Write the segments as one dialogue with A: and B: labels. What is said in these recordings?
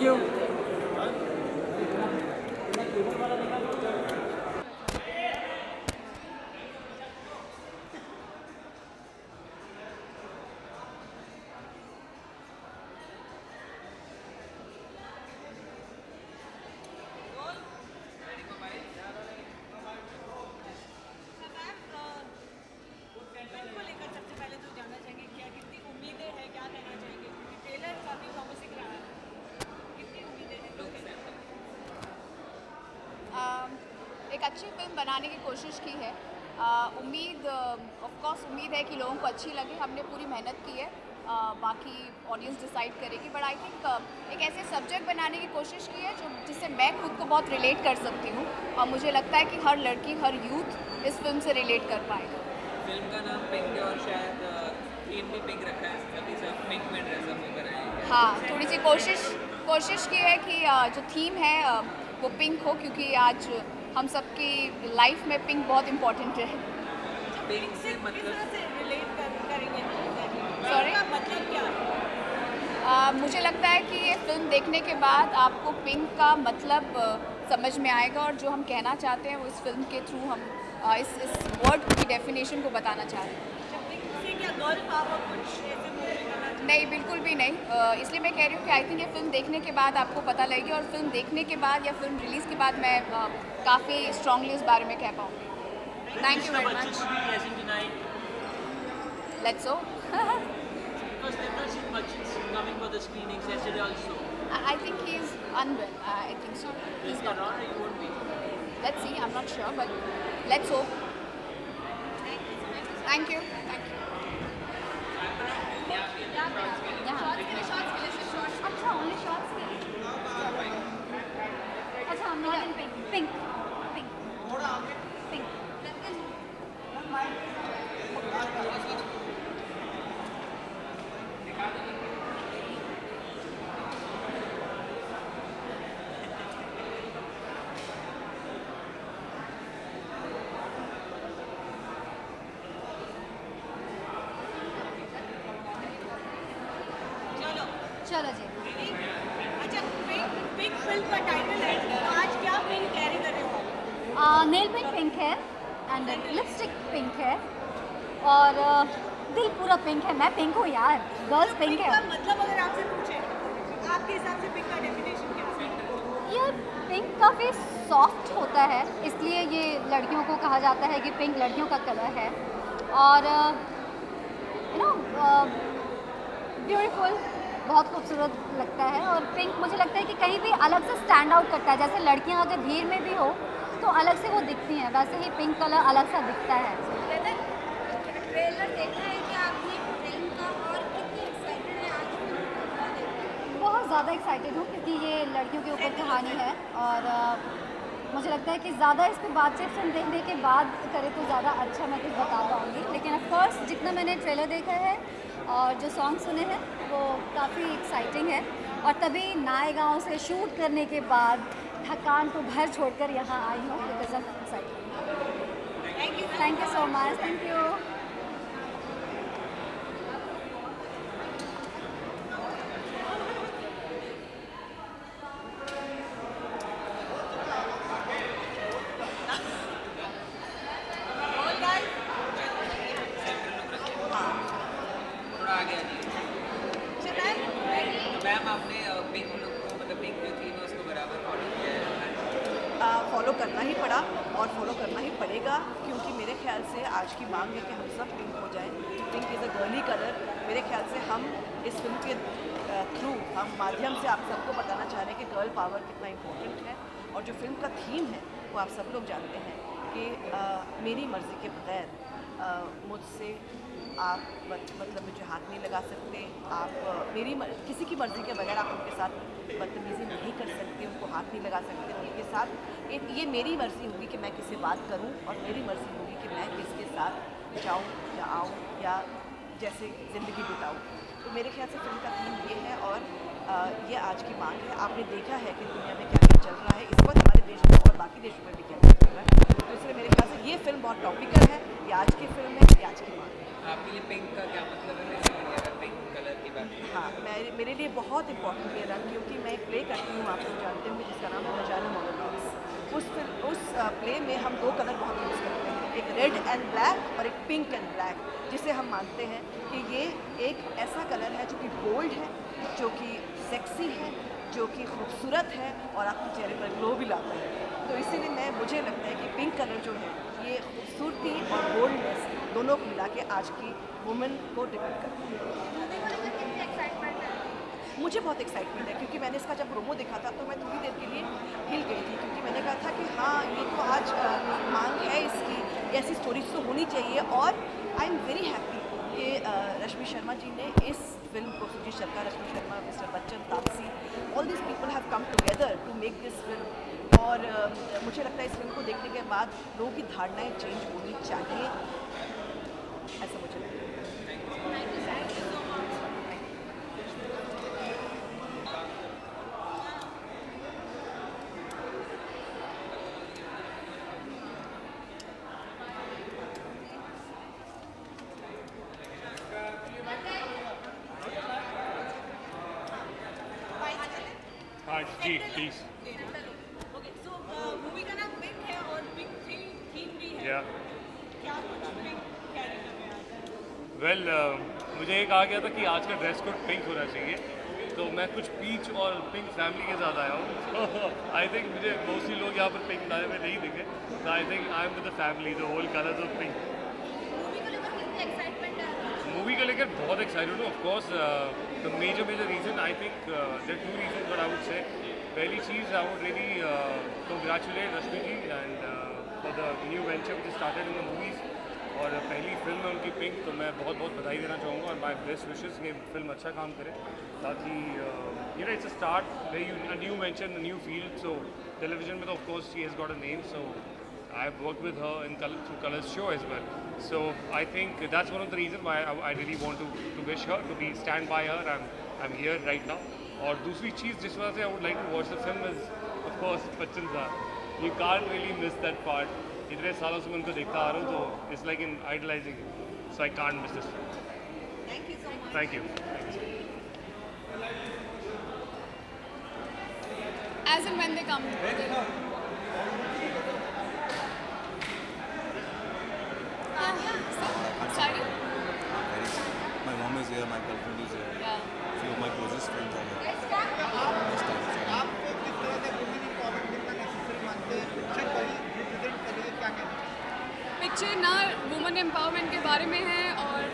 A: Thank you.
B: एक अच्छी film बनाने की कोशिश की है। उम्मीद ऑफ कोर्स उम्मीद है कि लोगों को अच्छी लगे। हमने पूरी मेहनत की है, बाकी ऑडियंस डिसाइड करेगी। बट आई थिंक एक ऐसे सब्जेक्ट बनाने की कोशिश की है जो जिससे मैं खुद को बहुत रिलेट कर सकती हूँ, और मुझे लगता है कि हर लड़की, हर यूथ इस फिल्म से रिलेट कर पाएगा।
C: फिल्म का नाम पिंक है और शायद थीम भी पिंक रखा है, सभी सब पिंक में ड्रेसअप होकर आए हैं।
B: हाँ, थोड़ी सी कोशिश की है कि जो थीम है वो पिंक हो, क्योंकि आज हम सबकी लाइफ में पिंक बहुत इम्पोर्टेंट है।
C: पिंक से मतलब
B: सॉरी,
D: मतलब क्या है?
B: मुझे लगता है कि ये फिल्म देखने के बाद आपको पिंक का मतलब समझ में आएगा, और जो हम कहना चाहते हैं वो इस फिल्म के थ्रू हम इस वर्ड की डेफिनेशन को बताना चाहते हैं।
D: से क्या गर्ल पावर कुछ ऐसे मूवी करना चाहिए?
B: नहीं, बिल्कुल भी नहीं। इसलिए मैं कह रही हूँ कि आई थिंक ये फिल्म देखने के बाद आपको पता लगेगी, और फिल्म देखने के बाद या फिल्म रिलीज़ के बाद मैं काफ़ी स्ट्रांगली इस बारे में कह पाऊँगी। Thank you very much. Let's so.
E: Because they've not seen much coming for the screenings yesterday also.
B: I think he is unwell. I think so.
E: He's not on, he won't be.
B: Let's see. I'm not sure, but let's hope. Thank you. Thank you. अच्छा, only shots के लिए। अच्छा, I'm not in pink. Pink. चलो जी।
D: अच्छा, pink film का title है, तो आज क्या पिंक कैरी कर रहे हो?
F: नेल पेंट पिंक है एंड लिपस्टिक पिंक है और दिल पूरा पिंक है। मैं पिंक हूँ यार, गर्ल्स पिंक
D: पिंक
F: है।
D: का मतलब अगर आपसे पूछे, आपके हिसाब से पिंक का डेफिनेशन क्या है?
F: यार पिंक काफ़ी सॉफ्ट होता है, इसलिए ये लड़कियों को कहा जाता है कि पिंक लड़कियों का कलर है। और यू नो ब्यूटीफुल, बहुत खूबसूरत लगता है। और पिंक मुझे लगता है कि कहीं भी अलग से स्टैंड आउट करता है। जैसे लड़कियां अगर भीड़ में भी हो तो अलग से वो दिखती हैं, वैसे ही पिंक कलर अलग सा दिखता है।
D: ट्रेलर देखा है कि आपने फिल्म का, और कितनी एक्साइटेड है आज?
F: बहुत ज़्यादा एक्साइटेड हूँ क्योंकि ये लड़कियों के ऊपर कहानी है, और मुझे लगता है कि ज़्यादा इस पर बातचीत फिल्म देखने के बाद करें तो ज़्यादा अच्छा मैं कुछ बता पाऊँगी। लेकिन ऑफकोर्स जितना मैंने ट्रेलर देखा है और जो सॉन्ग सुने हैं वो काफ़ी एक्साइटिंग है। और तभी नायगांव से शूट करने के बाद थकान को घर छोड़कर यहाँ आई हूँ because of excitement. Thank you so much. Thank you.
C: थोड़ा आगे आ जाइए। तो मैम आपने पिंक लुक को, मतलब पिंक जो थीम है उसको बराबर फॉलो किया है?
G: फॉलो करना ही पड़ा और फॉलो करना ही पड़ेगा, क्योंकि मेरे ख्याल से आज की मांग है कि हम सब पिंक हो जाएं। Pink is a girly colour. मेरे ख्याल से हम इस फिल्म के थ्रू, हम माध्यम से आप सबको बताना चाह रहे हैं कि गर्ल पावर कितना इम्पोर्टेंट है। और जो फिल्म का थीम है वो आप सब लोग जानते हैं कि मेरी मर्ज़ी के बगैर मुझसे आप मतलब मुझे हाथ नहीं लगा सकते। आप किसी की मर्ज़ी के बगैर आप उनके साथ बदतमीज़ी नहीं कर सकते, उनको हाथ नहीं लगा सकते। उनके साथ ये मेरी मर्ज़ी होगी कि मैं किससे बात करूं, और मेरी मर्ज़ी होगी कि मैं किसके साथ जाऊं या आऊं या जैसे ज़िंदगी बिताऊं। तो मेरे ख्याल से फिल्म का थीम ये है, और ये आज की मांग है। आपने देखा है कि दुनिया में क्या क्या चल रहा है इस वक्त हमारे देश में, और बाकी देशों में भी क्या क्या चल रहा है। तो इसलिए मेरे ख्याल से ये फिल्म बहुत टॉपिकल है। ये आज की फिल्म है, ये आज की मांग है।
C: आपके लिए पिंक का क्या मतलब है बेसिकली, अगर पिंक कलर की बात करें?
G: हाँ, मेरे लिए बहुत इम्पोर्टेंट ये रंग, क्योंकि मैं एक प्ले करती हूँ, आप लोग जानते होंगे, जिसका नाम है वजाना मोनोलॉग्स। उस प्ले में हम 2 कलर बहुत यूज़ करते हैं, एक रेड एंड ब्लैक और एक पिंक एंड ब्लैक, जिसे हम मानते हैं कि ये एक ऐसा कलर है जो कि बोल्ड है, जो कि सेक्सी है, जो कि खूबसूरत है और आपके चेहरे पर ग्लो भी लाता है। तो इसीलिए मुझे लगता है कि पिंक कलर जो है ये खूबसूरती और बोल्डनेस दोनों को मिला के आज की वुमेन को डिपेंड करती है।
D: मूवी को लेकर कितनी एक्साइटमेंट है?
G: मुझे बहुत एक्साइटमेंट है, क्योंकि मैंने इसका जब प्रोमो देखा था तो मैं थोड़ी देर के लिए हिल गई थी, क्योंकि मैंने कहा था कि हाँ, ये तो आज मांग है इसकी, ऐसी स्टोरीज तो होनी चाहिए। और आई एम वेरी हैप्पी कि रश्मि शर्मा जी ने इस फिल्म को, Sujit Sharma, Rashmi Sharma, mister Bachchan, Taapsee, all this people have come together to make this film. और मुझे लगता है इस फिल्म को देखने के बाद लोगों की धारणाएं चेंज होनी चाहिए, ऐसा मुझे लगता है।
A: हाँ जी प्लीज
H: ओके सो मूवी का नाम पिंक है और पिंक थीम भी है।
A: या
H: क्या कुछ पिंक कैरी करने आता है?
A: वेल मुझे ये कहा गया था कि आज का ड्रेस कोड पिंक होना चाहिए, तो मैं कुछ पीच और पिंक फैमिली के साथ आया हूँ। आई थिंक मुझे मोस्टली लोग यहाँ पर पिंक लाए हुए नहीं दिखे, तो I think I am with the family, the whole colours of Pink.
D: Movie को लेकर कितनी एक्साइटमेंट है?
A: मूवी को लेकर बहुत एक्साइटेड हूँ। Of course the major reason, I think there 2 reason what I would say. पहली चीज़, I would really congratulate Rashmi ji and for the new venture which started in the movies, और पहली फिल्म है उनकी पिंक, तो मैं बहुत बहुत बधाई देना चाहूँगा और माय बेस्ट विशेस कि फिल्म अच्छा काम करे, ताकि you know it's a start new venture, new field. So television में तो of course she has got a name, so I have worked with her in through Colors show as well. So I think that's one of the reasons why I really want to wish her to stand by her. I'm here right now. और दूसरी चीज़ जिस वजह से I would like to watch the film is of course Bachchan साहब. You can't really miss that part. इतने सालों से मैं उनको देखता आ रहा हूँ, तो it's like in idolizing it. So I can't miss this film.
H: Thank you so much.
A: Thank you.
B: As and when they come. Sorry?
I: My mom is here, my girlfriend is here.
B: Yeah.
I: Few of my closest friends are here. Next time.
J: आपको किस तरह से women empowerment का necessary मानते हैं, picture को represent कर रही है, क्या कहना चाहिए?
B: पिक्चर ना वुमेन एम्पावरमेंट के बारे में है और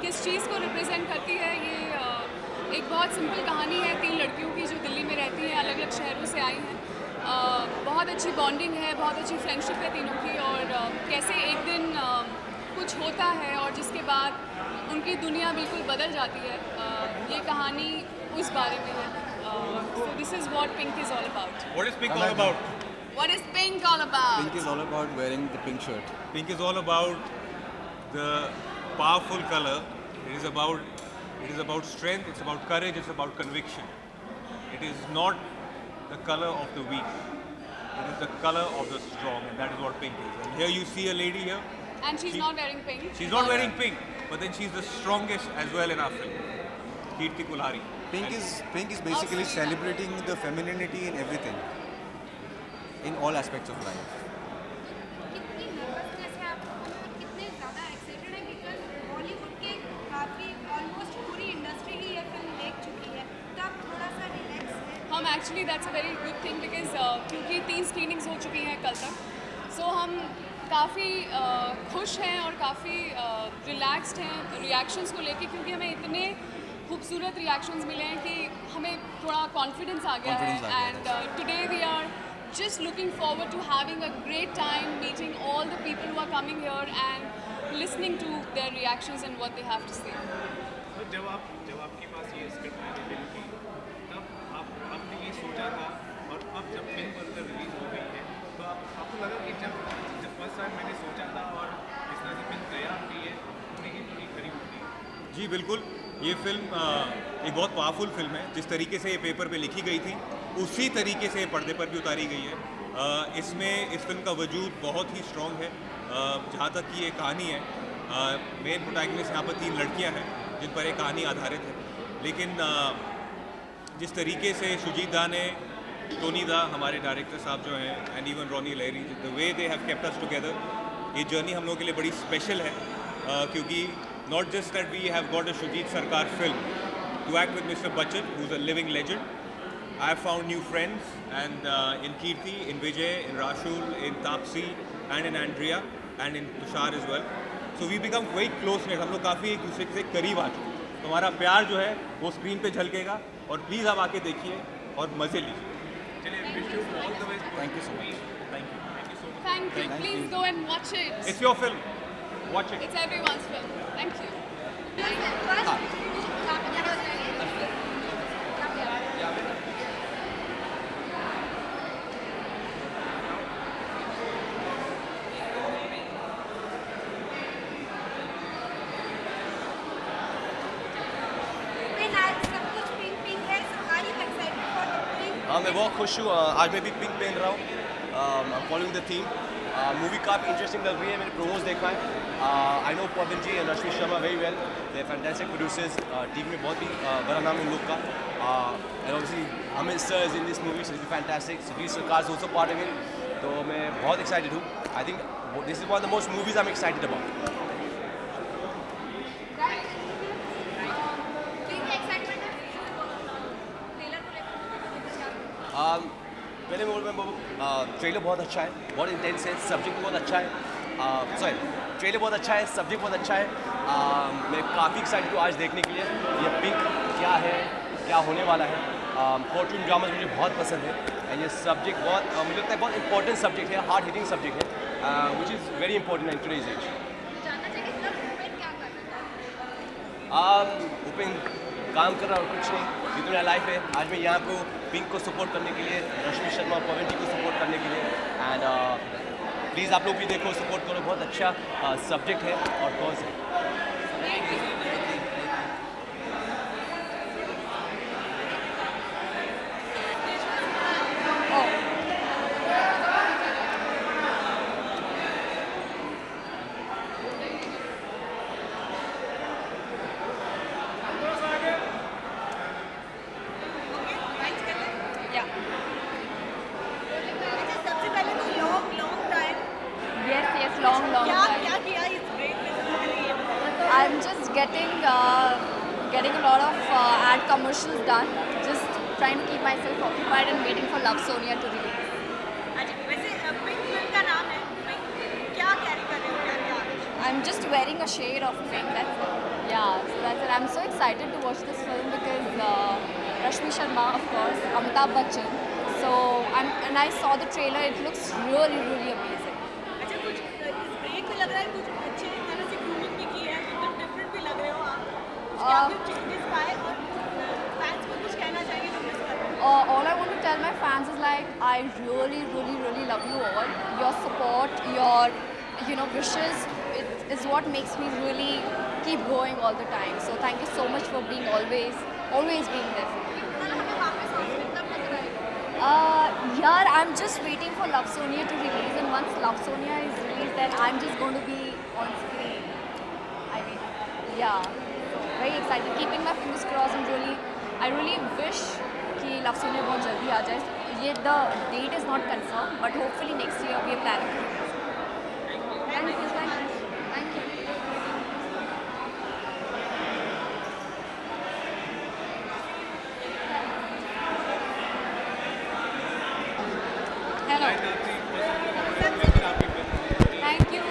B: किस चीज़ को रिप्रेजेंट करती है, ये एक बहुत सिंपल कहानी है 3 लड़कियों की जो दिल्ली में रहती हैं, अलग अलग शहरों से आई हैं। बहुत अच्छी बॉन्डिंग है, बहुत अच्छी फ्रेंडशिप है तीनों की, और कैसे एक दिन कुछ होता है और जिसके बाद उनकी दुनिया बिल्कुल बदल जाती है। ये कहानी उस बारे में है। So this is what Pink is all about.
K: What is Pink all about?
B: What is Pink all about?
I: Pink is all about wearing the pink shirt.
K: Pink is all about the powerful color. It is about strength. It's about courage. It's about conviction. It is not the color of the weak. It is the color of the strong, and that is what pink is. And here you see a lady here.
B: And she's not wearing pink.
K: She's not wearing pink, but then she's the strongest as well in our film. Kirti Kulhari.
I: Pink is basically celebrating the femininity in everything, in all aspects of life.
D: कितनी nervousness है आपको और कितने ज़्यादा excited है, because Bollywood के काफ़ी almost पूरी इंडस्ट्री ही ये फिल्म देख चुकी है, तो आप थोड़ा सा रिलैक्स हैं?
B: हम actually that's a very good thing, because क्योंकि 3 स्क्रीनिंग्स हो चुकी हैं कल तक, सो हम काफ़ी खुश हैं और काफ़ी रिलैक्स्ड हैं रिएक्शंस को लेके, क्योंकि हमें इतने खूबसूरत रिएक्शंस मिले हैं कि हमें थोड़ा कॉन्फिडेंस आ गया है। And today we are just looking forward to having a great time meeting all the people who are coming here and listening to their reactions and what they have to say.
J: तो जब आपके पास ये script I film की, तब आपने ये सोचा था, और अब जब फिल्म बनकर रिलीज हो गई है, तो आपको लगा कि जब फर्स्ट टाइम मैंने सोचा था और इस तरह से फिल्म तैयार की है, होने की थोड़ी करीब होती है?
K: जी बिल्कुल, ये फिल्म एक बहुत पावरफुल फिल्म है। जिस तरीके से ये पेपर पे लिखी गई थी उसी तरीके से पर्दे पर भी उतारी गई है। इसमें इस फिल्म का वजूद बहुत ही स्ट्रॉन्ग है। जहाँ तक कि ये कहानी है, मेन प्रोटैगनिस्ट यहाँ पर 3 लड़कियाँ हैं जिन पर एक कहानी आधारित है। लेकिन जिस तरीके से सुजीत दा ने, टोनी दा हमारे डायरेक्टर साहब जो हैं, and even Ronnie Lahiri, the way they have kept us together, ये जर्नी हम लोगों के लिए बड़ी स्पेशल है क्योंकि not just that we have got a Sujit Sarkar film to act with mister Bachchan who is a living legend. I have found new friends and in Kirti, in Vijay, in Rashul, in Tapsi and in Andrea and in Tushar as well. So we become very close knit. हम लोग काफ़ी एक दूसरे से करीब आ चुके हैं. तो हमारा प्यार जो है वो स्क्रीन पे झलकेगा और प्लीज़ आप आके देखिए और मज़े लीजिए.
J: चलिए, wish you all the best.
I: Thank you so much.
J: Thank you. Thank you so much.
B: Thank you. Please go and watch it.
K: It's your film. Watch it.
B: It's everyone's film. Thank you.
L: हाँ, मैं बहुत खुश हूँ. आज मैं भी pink पहन रहा हूँ. Following the theme. मूवी काफ़ी इंटरेस्टिंग लग रही है. मैंने प्रोमोज देखा है. I know Pawan ji and Rashmi Sharma very well. They fantastic producers. Team में बहुत ही बड़ा नाम है उन लोग का. And obviously Amit sir is in this movie, so it is fantastic. Sujit Sarkar is also part of it. तो मैं बहुत एक्साइटेड हूँ. I think this is one of the most movies I am excited about. पहले ट्रेलर बहुत अच्छा है, बहुत intense है, सब्जेक्ट बहुत अच्छा है. सॉरी, ट्रेलर बहुत अच्छा है, सब्जेक्ट बहुत अच्छा है. मैं काफ़ी एक्साइटेड हूँ आज देखने के लिए. ये पिंक क्या है, क्या होने वाला है. कोर्टरूम ड्रामाज मुझे बहुत पसंद है एंड ये सब्जेक्ट बहुत मुझे लगता है बहुत इंपॉर्टेंट सब्जेक्ट है, हार्ड हिटिंग सब्जेक्ट है, which is very important in today's age. Upen काम कर रहा हूँ, कुछ नहीं, ये तो मेरा लाइफ है. आज मैं यहाँ को पिंक को सपोर्ट करने के लिए, रश्मि शर्मा पवन जी को सपोर्ट करने के लिए. एंड प्लीज़ आप लोग भी देखो, सपोर्ट करो. बहुत अच्छा सब्जेक्ट है और कॉज है.
H: सबसे पहले तो लॉन्ग टाइम
B: Yes, long
H: क्या
B: time.
H: क्या किया इस ब्रेक में? सबसे पहले ये बताओ.
B: I'm just getting a lot of ad commercials done. Just trying to keep myself occupied and waiting for Love Sonia to release.
H: अच्छा, वैसे पिंक फिल्म का नाम है पिंक. क्या कैरी कर रहे हो, क्या क्या?
B: I'm just wearing a shade of pink. That's it. Yeah, so that's it. I'm so excited to watch this film because Rashmi Sharma, of course, Amitabh Bachchan. So and I saw the trailer. It looks really, really amazing.
H: अच्छा, कुछ इस break में लग रहा है कुछ अच्छे तरह से ग्रूमिंग भी की है, एकदम डिफरेंट भी लग रहे हो आप. क्या कुछ चेंजेस पाए और फैंस को कुछ कहना चाहिए जो मिस कर रहे हो?
B: All I want to tell my fans is like I really, really, really love you all. Your support, your wishes, it is what makes me really keep going all the time. So thank you so much for being always being there for me.
H: हमें वापस hospital कब नजर आएगा?
B: Yeah, I'm just waiting for Love Sonia to release, and once Love Sonia is released, then I'm just going to be on screen. I mean, yeah, so very excited. Keeping my fingers crossed, and I really wish कि Love Sonia बहुत जल्दी आ जाए. ये the date is not confirmed, but hopefully next year we are planning to release. Thank you. Thank you. Hello. Thank you.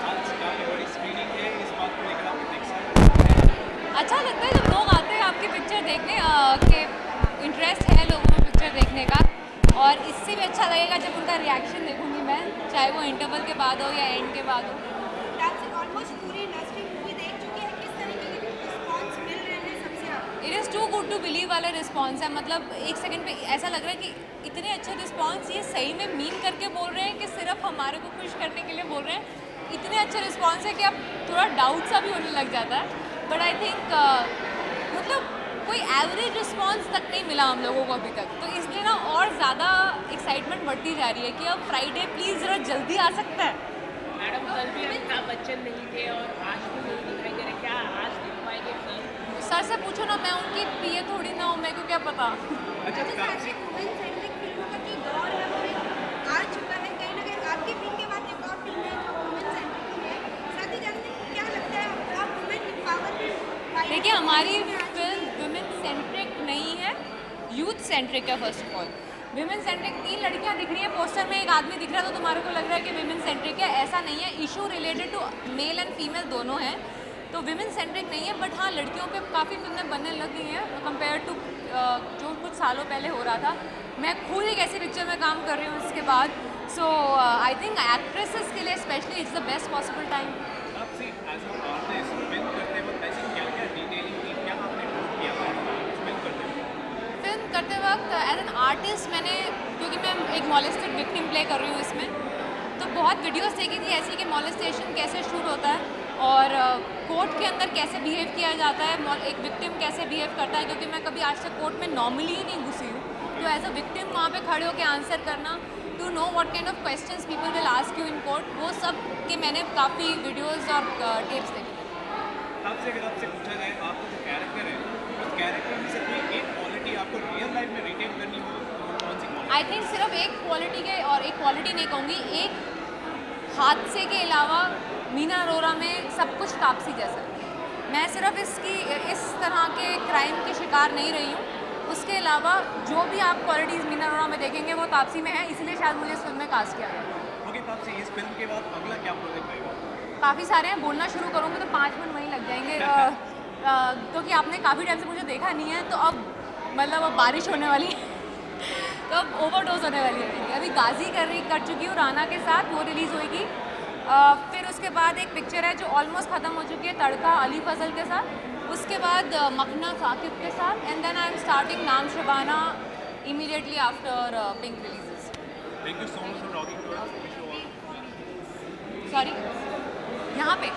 J: आज काफ़ी बड़ी screening है, इस बात को लेकर आप देख सकते हैं.
B: अच्छा लगता है जब लोग आते हैं आपकी पिक्चर देखने के इंटरेस्ट है लोगों में पिक्चर देखने का, और इससे भी अच्छा लगेगा जब उनका रिएक्शन देखूंगी मैं, चाहे वो इंटरवल के बाद हो या एंड के बाद हो.
D: ऑलमोस्ट पूरी इंडस्ट्री मूवी देख चुकी है. किस तरीके के रिस्पॉन्स मिल रहे हैं सबसे ज़्यादा?
B: It is too good to believe वाला रिस्पॉन्स है. मतलब एक सेकंड पे ऐसा लग रहा है कि इतने अच्छे रिस्पॉन्स, ये सही में मीन करके बोल रहे हैं कि सिर्फ हमारे को खुश करने के लिए बोल रहे हैं. इतने अच्छे रिस्पॉन्स है कि अब थोड़ा डाउट सा भी होने लग जाता है. बट आई थिंक मतलब कोई एवरेज रिस्पॉन्स तक नहीं मिला हम लोगों को अभी तक, तो इसलिए ना और ज़्यादा एक्साइटमेंट बढ़ती जा रही है कि अब फ्राइडे प्लीज़ ज़रा जल्दी आ सकता है.
E: मैडम कल भी अमिताभ बच्चन नहीं थे और आज भी नहीं दिखाई दे रहे, क्या आज दिख पाएंगे फिल्म?
B: सर से पूछ
M: पूछो ना, मैं उनकी पीए थोड़ी ना हूँ, मेरे को क्या पता।
J: अच्छा
D: साक्षी, वुमेन सेंट्रिक फिल्मों का जो दौर है वो एक आ चुका है, कहीं ना कहीं आपकी फिल्म के बाद एक और फिल्म है जो वुमेन सेंट्रिक की है। साथ ही जानते हैं क्या लगता है आप वुमेन एम्पावरमेंट?
M: देखिए, हमारी फिल्म वुमेन सेंट्रिक नहीं है, यूथ सेंट्रिक है। First of all women centric 3 लड़कियां दिख रही है पोस्टर में, एक आदमी दिख रहा है, तो तुम्हारे को लग रहा है कि विमेन सेंट्रिक है, ऐसा नहीं है। Issue related to male and female दोनों हैं, तो विमेन सेंट्रिक नहीं है। बट हाँ, लड़कियों पे काफ़ी फिल्में बनने लग गई हैं कंपेयर टू जो कुछ सालों पहले हो रहा था। मैं खुद एक ऐसी पिक्चर में काम कर रही हूँ इसके बाद, सो आई थिंक एक्ट्रेसेस के लिए specially it's the best possible time.
J: आपसे एज अ आर्टिस्ट फिल्म करते वक्त ऐसी क्या-क्या डिटेलिंग थी, क्या आपने नोट किया फिल्म करते वक्त?
M: फिल्म करते वक्त एज एन आर्टिस्ट मैंने, क्योंकि मैं एक मॉलेस्टेड विक्टिम प्ले कर रही हूँ इसमें, तो बहुत वीडियोस देखी थी ऐसी कि मॉलेस्टेशन कैसे शूट होता है और कोर्ट के अंदर कैसे बिहेव किया जाता है, एक विक्टिम कैसे बिहेव करता है, क्योंकि मैं कभी आज तक कोर्ट में नॉर्मली ही नहीं घुसी हूँ। तो एज अ विक्टिम वहाँ पे खड़े होकर आंसर करना, to know what kind of questions people will ask you in court, वो सब के मैंने काफ़ी वीडियोज़ और टेप्स देखे।
J: आपसे अगर आपसे पूछा जाए आपका जो कैरेक्टर है, उस कैरेक्टर में से कोई एक क्वालिटी आपको रियल लाइफ में रिटेन करनी हो तो कौन सी क्वालिटी?
M: आई थिंक सिर्फ एक क्वालिटी के, और एक क्वालिटी नहीं कहूँगी, एक हादसे के अलावा मीना अरोरा में सब कुछ तापसी जैसा है। मैं सिर्फ इस तरह के क्राइम की शिकार नहीं रही हूँ, उसके अलावा जो भी आप क्वालिटीज़ मीना अरोरा में देखेंगे वो तापसी में है, इसलिए शायद मुझे इस फिल्म में कास्ट किया गया।
J: ओके, तापसी, इस फिल्म के बाद अगला क्या प्रोजेक्ट रहेगा?
M: काफ़ी सारे हैं, बोलना शुरू करूँगी तो 5 मिनट वहीं लग जाएंगे, क्योंकि आपने काफ़ी टाइम से मुझे देखा नहीं है, तो अब मतलब अब बारिश होने वाली है तो अब ओवरडोज होने वाली है। अभी गाजी कर चुकी हूँ राना के साथ, वो रिलीज़ होएगी। फिर उसके बाद एक पिक्चर है जो ऑलमोस्ट ख़त्म हो चुकी है, तड़का अली फजल के साथ, उसके बाद मखना साकिब के साथ, and then I am starting Naam Shabana immediately after Pink releases.
J: Thank you so much for talking to us.
M: Sorry, यहाँ पे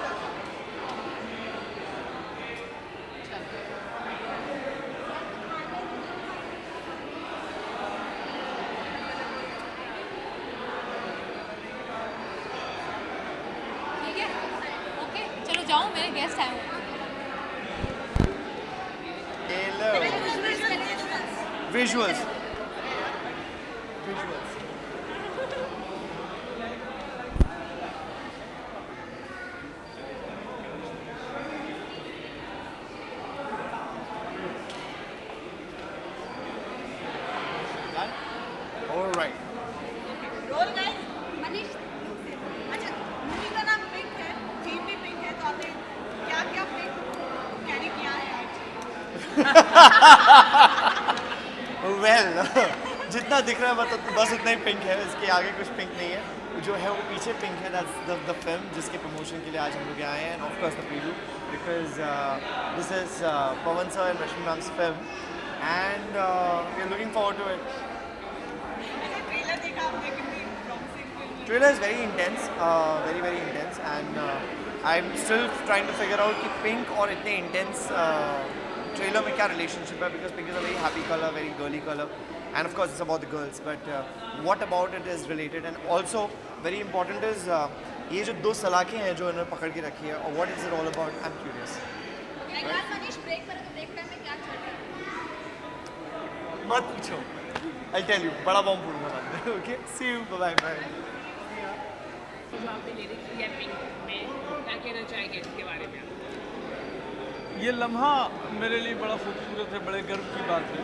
M: ठीक है, ओके, चलो जाऊँ, मेरे गेस्ट आए हुए।
L: Visuals. All right.
H: Roll guys, Manish. अच्छा, मूवी का नाम पिंक है, थीम भी पिंक है, तो आपने क्या-क्या पिंक कैरी किया है आज?
L: Well, जितना दिख रहा है बस उतना ही पिंक है, इसके आगे कुछ पिंक नहीं है। जो है वो पीछे पिंक है, दैट्स द फिल्म जिसके प्रमोशन के लिए आज हम लोग आए हैं, and of course the preview, because this is Pawan sir and Rashmi ma'am's film, and we are looking forward to it.
H: Trailer देखा आपने, कितनी प्रॉमिसिंग फिल्म है।
L: Trailer is very intense, very intense, and I'm still trying to figure out कि pink और इतने intense trailer में क्या relationship है, because pink is a very happy color, very girly color, and of course it's about the girls, but what about it is related, and also very important is ये जो 2 सलाखें हैं जो इन्होंने पकड़ के रखी है, और what is it all about? I'm curious.
B: एक बार मनीष ब्रेक पर, तो ब्रेक टाइम में क्या चल रहा है?
L: मत पूछो, I'll tell you, बड़ा बॉम्ब फोड़ूंगा बाद में, okay? See you, bye bye.
C: जो आपने लिरिक्स दिया पिंक में, क्या कहना चाहेंगे इसके बारे में?
N: ये लम्हा मेरे लिए बड़ा खूबसूरत है, बड़े गर्व की बात है।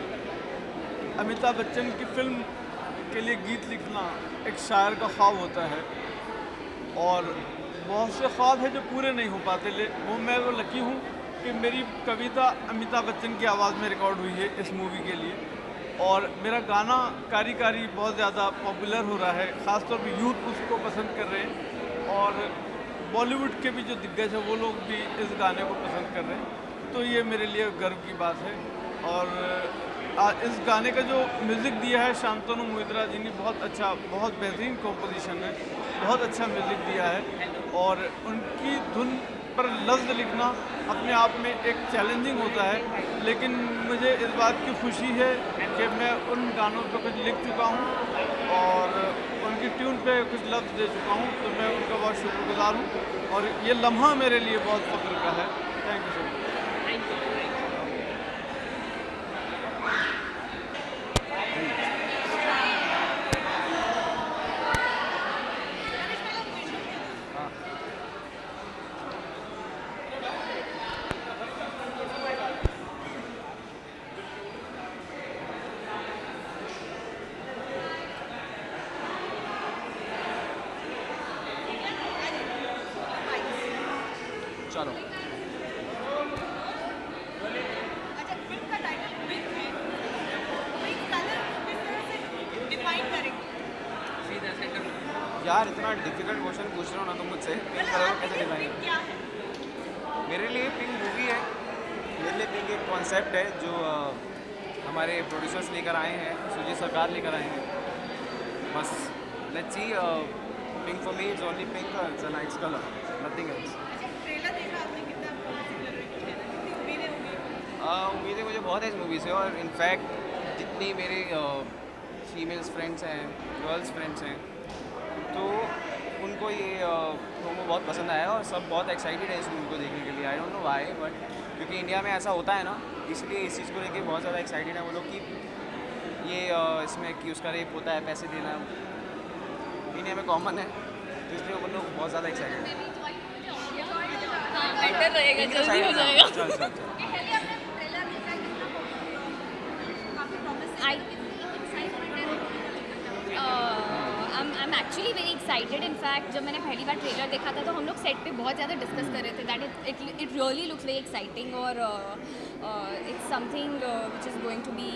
N: अमिताभ बच्चन की फिल्म के लिए गीत लिखना एक शायर का ख्वाब होता है, और बहुत से ख्वाब है जो पूरे नहीं हो पाते, मैं वो लकी हूँ कि मेरी कविता अमिताभ बच्चन की आवाज़ में रिकॉर्ड हुई है इस मूवी के लिए, और मेरा गाना कारी बहुत ज़्यादा पॉपुलर हो रहा है, ख़ासतौर पर यूथ उसको पसंद कर रहे हैं, और बॉलीवुड के भी जो दिग्गज है वो लोग भी इस गाने को पसंद कर रहे हैं, तो ये मेरे लिए गर्व की बात है। और इस गाने का जो म्यूज़िक दिया है शांतनु मोहितरा जी ने, बहुत बेहतरीन कॉम्पोजिशन है, बहुत अच्छा म्यूज़िक दिया है, और उनकी धुन पर लफ्ज़ लिखना अपने आप में एक चैलेंजिंग होता है, लेकिन मुझे इस बात की खुशी है कि मैं उन गानों पर कुछ लिख चुका हूँ और उनकी ट्यून पे कुछ लफ्ज़ दे चुका हूँ, तो मैं उनका बहुत शुक्रगुजार हूँ, और ये लम्हा मेरे लिए बहुत फ़ख्र का है। Thank you so much.
L: चलो
H: अच्छा, फिल्म का टाइटल पिंक है, पिंक कलर किस तरह से डिफाइन करेंगे?
C: सीधा सेंटर
L: यार इतना डिफिकल्ट क्वेश्चन पूछ रहे हो ना तुम मुझसे, पिंक कलर को कैसे डिफाइन?
H: पिंक क्या है?
L: मेरे लिए पिंक मूवी है, मेरे लिए पिंक एक कॉन्सेप्ट है जो हमारे प्रोड्यूसर्स लेकर आए हैं, सुजीत सरकार लेकर आए हैं। बस let's see, pink for me is only pink, it's a nice colour, nothing else.
H: अच्छा, ट्रेलर देखा आपने, कितना प्रॉमिसिंग लग रहा है, कुछ कहना है? कितनी उम्मीदें होंगी?
L: उम्मीदें मुझे बहुत है इस मूवी से, और इनफैक्ट जितनी मेरे फीमेल्स फ्रेंड्स हैं, गर्ल्स फ्रेंड्स हैं, तो उनको ये प्रोमो बहुत पसंद आया और सब बहुत एक्साइटेड है इस मूवी को देखने के लिए। I don't know why, but क्योंकि इंडिया में ऐसा होता है ना, इसलिए इस चीज़ को लेके बहुत ज़्यादा एक्साइटेड है वो लोग कि ये इसमें कि उसका रेप होता है, पैसे देना इंडिया में कॉमन है, तो इसलिए वो लोग बहुत ज़्यादा एक्साइटेड है।
M: बेटर रहेगा, जल्दी हो जाएगा।
L: चल चल चल।
D: पहले आपने ट्रेलर देखा, कितना काफ़ी प्रॉमिसिंग, कितनी एक्साइटमेंट है?
M: I'm actually very excited. In fact, जब मैंने पहली बार ट्रेलर देखा था तो हम लोग सेट पे बहुत ज़्यादा डिस्कस कर रहे थे that it really looks very exciting और it's something which is going to be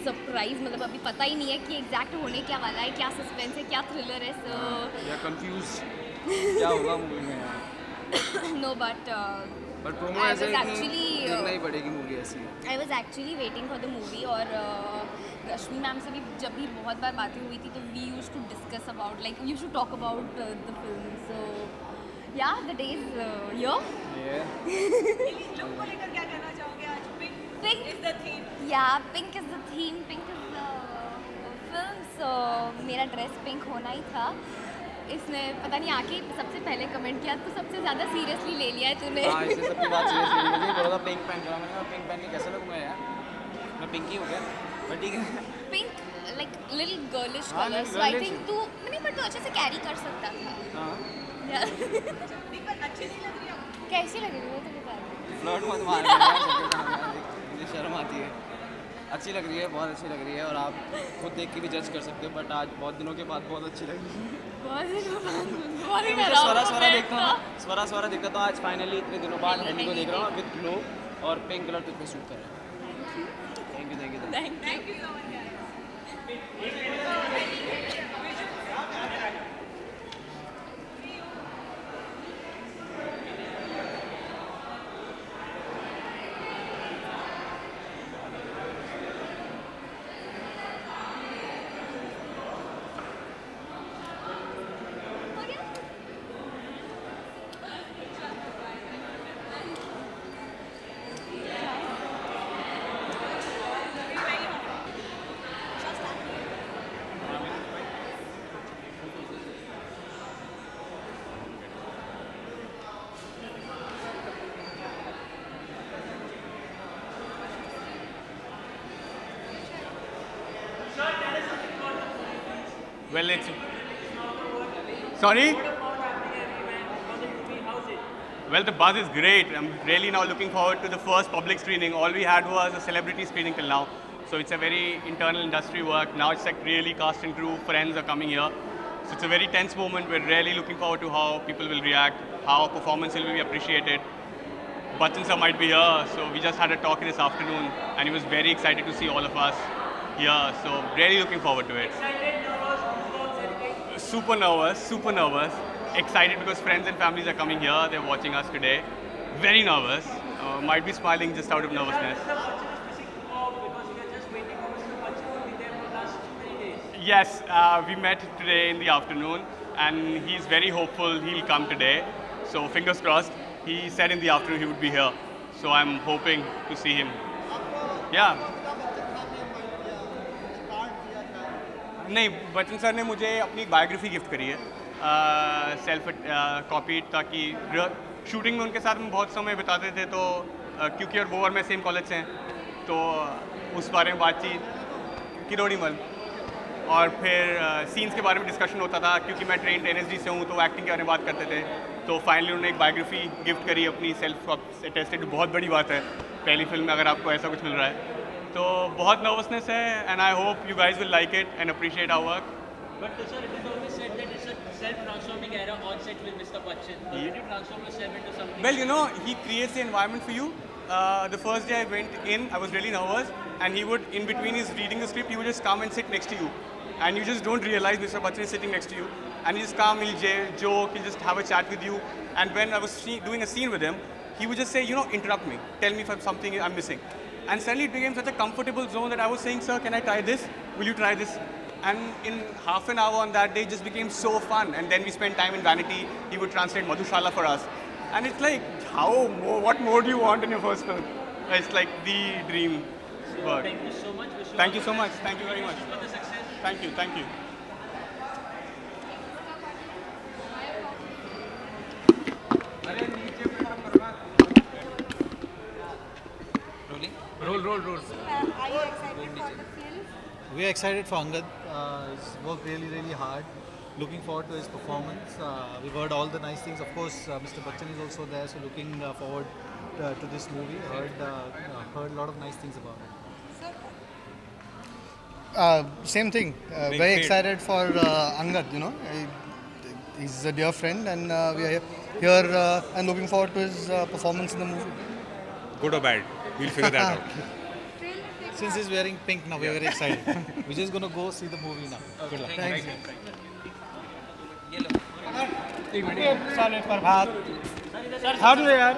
M: surprise. मतलब अभी पता ही नहीं है कि एग्जैक्ट होने क्या वाला है, क्या सस्पेंस है, क्या थ्रिलर है। सो
L: या कंफ्यूज क्या होगा मूवी में यार।
M: नो बट
L: प्रोमो
M: I
L: ऐसे
M: was
L: है कि
M: actually,
L: देखना ही पड़ेगी मूवी ऐसी है।
M: I was actually waiting for the movie और रश्मि मैम से भी जब भी बहुत बार बातें हुई थी तो we use to discuss about like we use to talk about the film. So yeah the days
H: look को लेकर क्या कहना चाहोगे आज? Pink is the theme.
M: Yeah pink is the theme, pink is the film. So मेरा dress pink होना ही था। इसने पता नहीं आके सबसे पहले कमेंट किया तो सबसे ज़्यादा सीरियसली ले लिया है तूने।
L: हाँ, इससे सबकी बात सीरियसली ली। मुझे बोला था पिंक पहन के, मैंने कहा पिंक पहन के कैसे लगूंगा यार, मैं पिंक ही हूँ क्या, बट ठीक है।
M: पिंक लाइक लिटिल गर्लिश
L: हाँ,
M: कलर,
L: little
M: सो आई
L: girlish
M: थिंक तू नहीं बट तू अच्छे से कैरी कर सकता था।
L: हाँ
M: Yeah.
H: पर अच्छी नहीं लग रही आपको?
M: कैसी लग रही है वो तो बता दे।
L: फ्लर्ट मत मारना यार, मुझे शर्म आती है। अच्छी लग रही है, बहुत अच्छी लग रही है, और आप खुद देख के भी जज कर सकते हो, बट आज बहुत दिनों के बाद बहुत अच्छी लग रही है।
M: बहुत ही
L: मुझे स्वरा देखता था, स्वरा देखता था, आज फाइनली इतने दिनों बाद हैनी को देख रहा हूँ विद ग्लो, और पिंक कलर तुझ पे सूट कर रहा है। Thank you
H: thank you so much.
A: Well, it's sorry. Well, the buzz is great. I'm really now looking forward to the first public screening. All we had was a celebrity screening till now. So it's a very internal industry work. Now it's like really cast and crew, friends are coming here. So it's a very tense moment. We're really looking forward to how people will react, how our performance will be appreciated. Bachchan sir might be here, so we just had a talk this afternoon and he was very excited to see all of us here. So really looking forward to it. Super nervous. Excited because friends and families are coming here. They're watching us today. Very nervous. Might be smiling just out of nervousness. Yes, we met today in the afternoon and he's very hopeful he'll come today. So fingers crossed. He said in the afternoon he would be here. So I'm hoping to see him. Yeah. नहीं, Bachchan sir ने मुझे अपनी biography gift करी है, self copy, ताकि shooting में उनके साथ में बहुत समय बिताते थे, तो क्योंकि और वो और मैं सेम कॉलेज से हैं, तो उस बारे में बातचीत किरोड़ी मल, और फिर सीन्स के बारे में डिस्कशन होता था, क्योंकि मैं ट्रेन NSD से हूँ तो एक्टिंग के बारे में बात करते थे। तो फाइनली उन्होंने एक बायोग्राफी गिफ्ट करी अपनी सेल्फ अटेस्टेड। बहुत बड़ी बात है पहली फिल्म में अगर आपको ऐसा कुछ मिल रहा है, तो बहुत नर्वसनेस है and I hope you guys will like it and appreciate our work.
E: But sir, it is always said that it's a self-transforming era on set with Mr. Bachchan. Did you transform yourself into something?
O: Well, you know, he creates the environment for you. The first day I went in, I was really nervous, and he would, in between his reading the script, he would just come and sit next to you. And you just don't realize Mr. Bachchan is sitting next to you. And he just come, he'll joke, he'll just have a chat with you. And when I was doing a scene with him, he would just say, you know, interrupt me. Tell me if something I'm missing. And suddenly it became such a comfortable zone that I was saying, sir, can I try this? Will you try this? And in half an hour on that day, it just became so fun. And then we spent time in Vanity. He would translate Madhushala for us. And it's like, what more do you want in your first film? It's like the dream work.
E: Thank you so much.
O: Thank you so much. Thank you very much.
E: For the success.
O: Thank you. Thank you.
C: Rolling.
J: Roll.
D: Are you excited for the film?
P: We are excited for Angad. He's worked really hard. Looking forward to his performance. We've heard all the nice things. Of course, Mr. Bachchan is also there, so looking forward to this movie. Heard a lot of nice things about it.
Q: Same thing. Very excited for Angad. You know, he's a dear friend, and we are here and looking forward to his performance in the movie.
K: Good or bad, we'll figure that out.
P: Since he's wearing pink now, we're very excited. We're just going to go see the movie now. Good luck.
C: Thank you.
N: Sir हाथ ले यार